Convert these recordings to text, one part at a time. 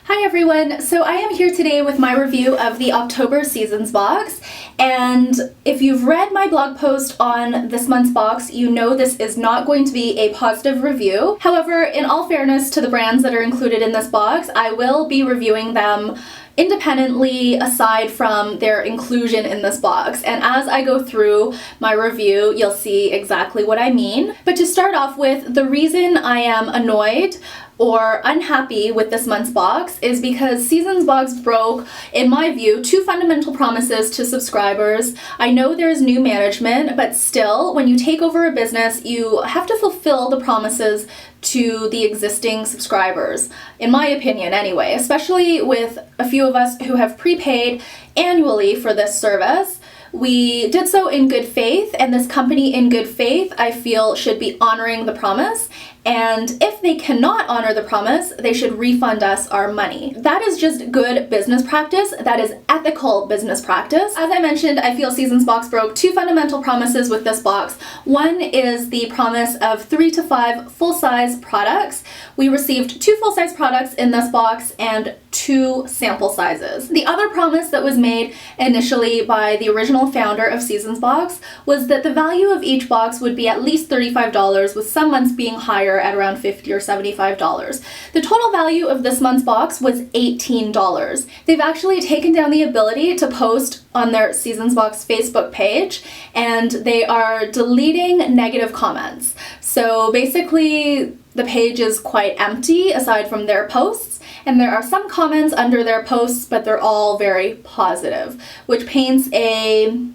Hi everyone, so I am here today with my review of the October Seasons box, and if you've read my blog post on this month's box, you know this is not going to be a positive review. However, in all fairness to the brands that are included in this box, I will be reviewing them independently aside from their inclusion in this box, and as I go through my review you'll see exactly what I mean. But to start off with, the reason I am annoyed or unhappy with this month's box is because SeasonsBox broke, in my view, two fundamental promises to subscribers. I know there's new management, but still, when you take over a business, you have to fulfill the promises to the existing subscribers, in my opinion anyway, especially with a few of us who have prepaid annually for this service. We did so in good faith, and this company in good faith, I feel, should be honoring the promise. And if they cannot honor the promise, they should refund us our money. That is just good business practice. That is ethical business practice. As I mentioned, I feel SeasonsBox broke two fundamental promises with this box. One is the promise of 3 to 5 full-size products. We received 2 full-size products in this box and 2 sample sizes. The other promise that was made initially by the original founder of SeasonsBox was that the value of each box would be at least $35, with some months being higher at around $50 or $75. The total value of this month's box was $18. They've actually taken down the ability to post on their SeasonsBox Facebook page, and they are deleting negative comments. So basically, the page is quite empty aside from their posts, and there are some comments under their posts, but they're all very positive, which paints a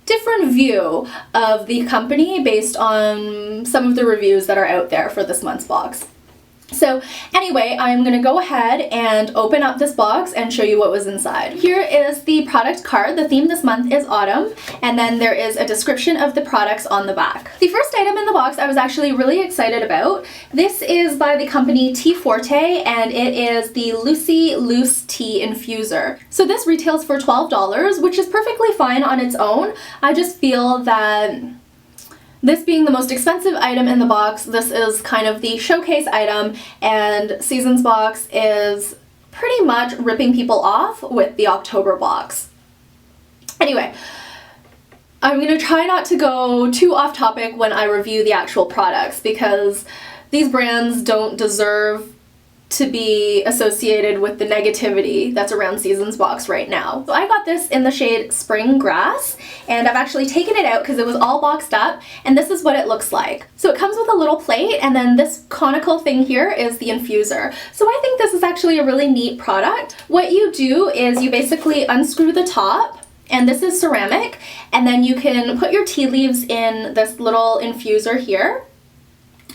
different view of the company based on some of the reviews that are out there for this month's box. So anyway, I'm going to go ahead and open up this box and show you what was inside. Here is the product card. The theme this month is autumn, and then there is a description of the products on the back. The first item in the box I was actually really excited about. This is by the company Tea Forte, and it is the Lucy Loose Tea Infuser. So this retails for $12, which is perfectly fine on its own. I just feel that this being the most expensive item in the box, this is kind of the showcase item, and SeasonsBox is pretty much ripping people off with the October box. Anyway, I'm going to try not to go too off topic when I review the actual products, because these brands don't deserve to be associated with the negativity that's around SeasonsBox right now. So I got this in the shade Spring Grass, and I've actually taken it out because it was all boxed up, and this is what it looks like. So it comes with a little plate, and then this conical thing here is the infuser. So I think this is actually a really neat product. What you do is you basically unscrew the top, and this is ceramic, and then you can put your tea leaves in this little infuser here,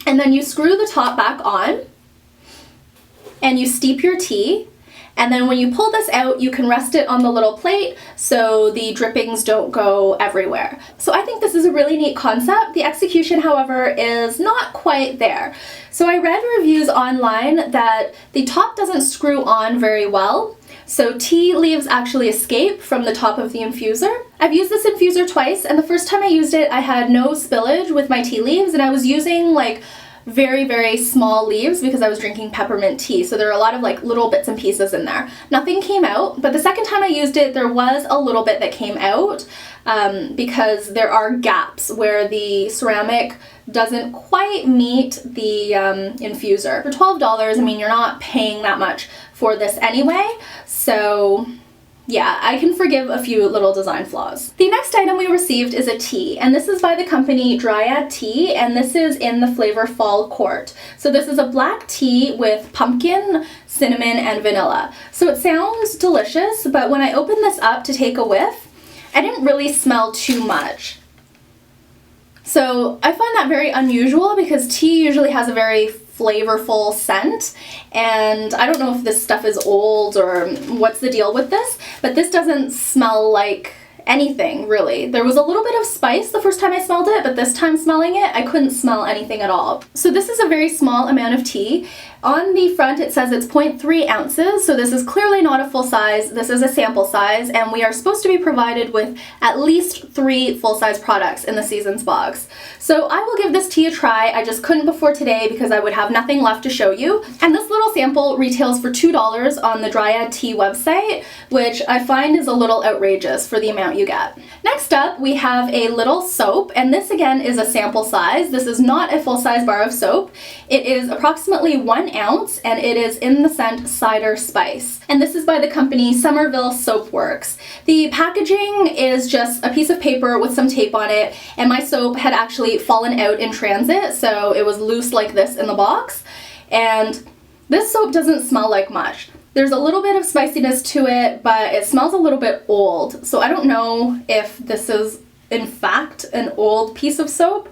and then you screw the top back on, and you steep your tea, and then when you pull this out, you can rest it on the little plate so the drippings don't go everywhere. So I think this is a really neat concept. The execution, however, is not quite there. So I read reviews online that the top doesn't screw on very well, so tea leaves actually escape from the top of the infuser. I've used this infuser twice, and the first time I used it, I had no spillage with my tea leaves, and I was using like very, very small leaves because I was drinking peppermint tea, so there are a lot of like little bits and pieces in there. Nothing came out, but the second time I used it, there was a little bit that came out because there are gaps where the ceramic doesn't quite meet the infuser. For $12, I mean, you're not paying that much for this anyway, so yeah, I can forgive a few little design flaws. The next item we received is a tea, and this is by the company Dryad Tea, and this is in the flavor Fall Court. So this is a black tea with pumpkin, cinnamon, and vanilla. So it sounds delicious, but when I opened this up to take a whiff, I didn't really smell too much. So I find that very unusual because tea usually has a very flavorful scent, and I don't know if this stuff is old or what's the deal with this, but this doesn't smell like anything really. There was a little bit of spice the first time I smelled it, but this time smelling it, I couldn't smell anything at all. So this is a very small amount of tea, On the front it says it's 0.3 ounces, so this is clearly not a full size, this is a sample size, and we are supposed to be provided with at least 3 full-size products in the Seasons box. So I will give this tea a try. I just couldn't before today because I would have nothing left to show you. And this little sample retails for $2 on the Dryad Tea website, which I find is a little outrageous for the amount you get. Next up, we have a little soap, and this again is a sample size. This is not a full-size bar of soap. It is approximately 1 ounce, and it is in the scent Cider Spice. And this is by the company Somerville Soap Works. The packaging is just a piece of paper with some tape on it, and my soap had actually fallen out in transit, so it was loose like this in the box. And this soap doesn't smell like much. There's a little bit of spiciness to it, but it smells a little bit old. So I don't know if this is in fact an old piece of soap,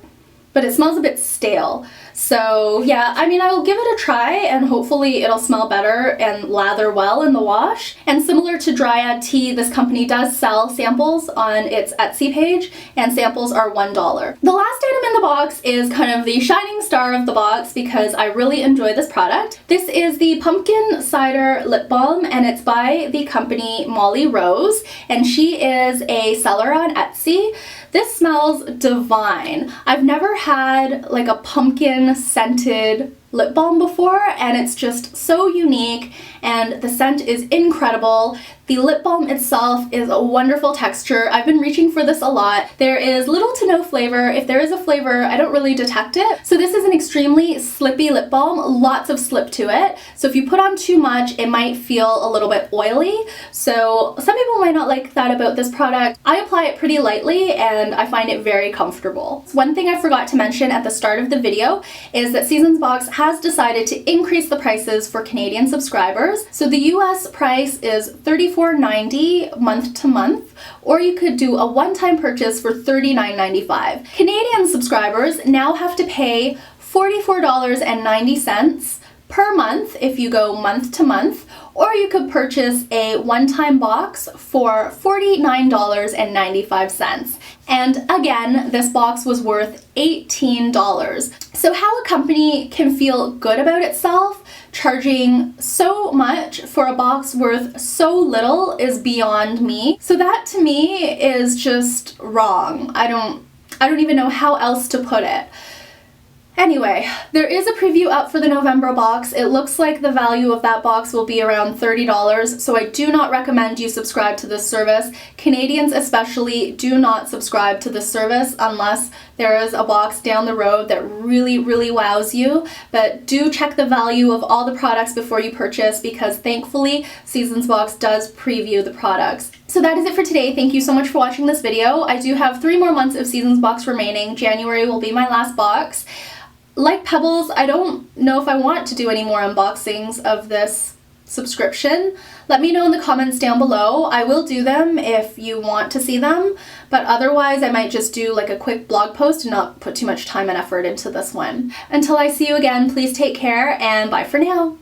but it smells a bit stale. So yeah, I mean, I will give it a try and hopefully it'll smell better and lather well in the wash. And similar to Dryad Tea, this company does sell samples on its Etsy page, and samples are $1. The last item in the box is kind of the shining star of the box because I really enjoy this product. This is the Pumpkin Cider Lip Balm, and it's by the company Molly Rose, and she is a seller on Etsy. This smells divine. I've never had like a pumpkin scented lip balm before, and it's just so unique, and the scent is incredible. The lip balm itself is a wonderful texture. I've been reaching for this a lot. There is little to no flavor. If there is a flavor, I don't really detect it. So this is an extremely slippy lip balm, lots of slip to it. So if you put on too much, it might feel a little bit oily. So some people might not like that about this product. I apply it pretty lightly and I find it very comfortable. One thing I forgot to mention at the start of the video is that Seasons Box has decided to increase the prices for Canadian subscribers. So the US price is $34.90 month to month, or you could do a one-time purchase for $39.95. Canadian subscribers now have to pay $44.90 per month if you go month to month, or you could purchase a one-time box for $49.95. And again, this box was worth $18. So how a company can feel good about itself charging so much for a box worth so little is beyond me. So that to me is just wrong. I don't even know how else to put it. Anyway, there is a preview up for the November box. It looks like the value of that box will be around $30, so I do not recommend you subscribe to this service. Canadians especially do not subscribe to this service unless there is a box down the road that really, really wows you. But do check the value of all the products before you purchase, because thankfully Seasons Box does preview the products. So that is it for today. Thank you so much for watching this video. I do have 3 more months of Seasons Box remaining. January will be my last box. Like Pebbles, I don't know if I want to do any more unboxings of this subscription. Let me know in the comments down below. I will do them if you want to see them, but otherwise I might just do like a quick blog post and not put too much time and effort into this one. Until I see you again, please take care and bye for now.